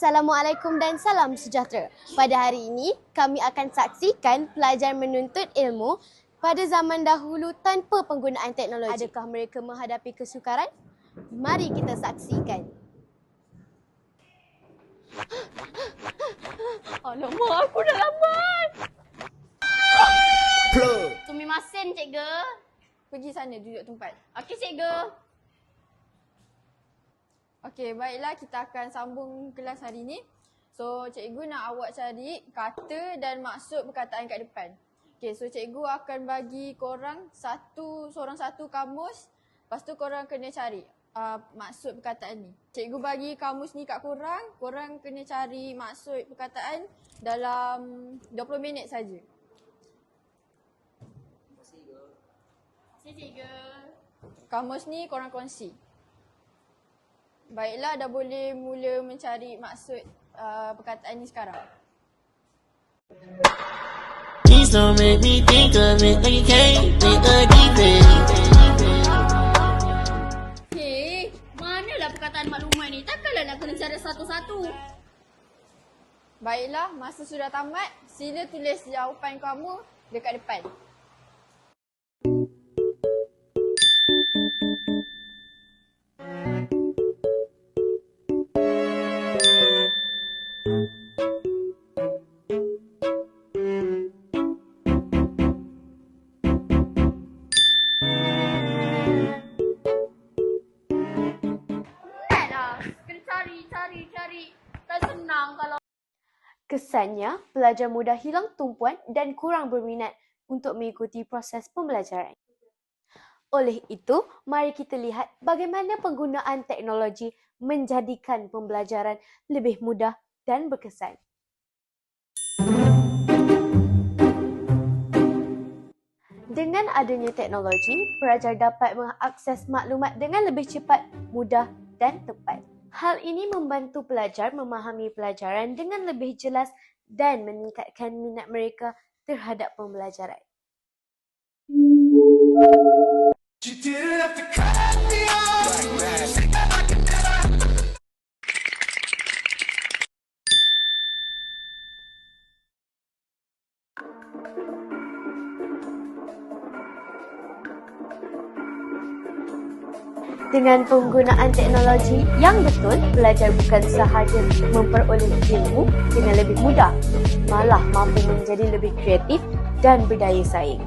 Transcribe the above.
Assalamualaikum dan salam sejahtera. Pada hari ini, kami akan saksikan pelajar menuntut ilmu pada zaman dahulu tanpa penggunaan teknologi. Adakah mereka menghadapi kesukaran? Mari kita saksikan. Alamak, aku dah lambat. Tumi masin, cikgu. Pergi sana, duduk tempat. Okey, cikgu. Okey, baiklah, kita akan sambung kelas hari ini. So, cikgu nak awak cari kata dan maksud perkataan kat depan. Okey, so cikgu akan bagi korang seorang satu kamus. Lepas tu korang kena cari maksud perkataan ni. Cikgu bagi kamus ni kat korang. Korang kena cari maksud perkataan dalam 20 minit saja. Si cikgu. Kamus ni korang kongsi. Baiklah, dah boleh mula mencari maksud perkataan ni sekarang. Please don't make me think of it like you can't think of deep. Hei, manalah perkataan maklumat ni? Takkanlah nak kena cari satu-satu. Baiklah, masa sudah tamat, sila tulis jawapan kamu dekat depan. Cari. Tak senang kalau... Kesannya, pelajar mudah hilang tumpuan dan kurang berminat untuk mengikuti proses pembelajaran. Oleh itu, mari kita lihat bagaimana penggunaan teknologi menjadikan pembelajaran lebih mudah dan berkesan. Dengan adanya teknologi, pelajar dapat mengakses maklumat dengan lebih cepat, mudah dan tepat. Hal ini membantu pelajar memahami pelajaran dengan lebih jelas dan meningkatkan minat mereka terhadap pembelajaran. Dengan penggunaan teknologi yang betul, pelajar bukan sahaja memperoleh ilmu dengan lebih mudah, malah mampu menjadi lebih kreatif dan berdaya saing.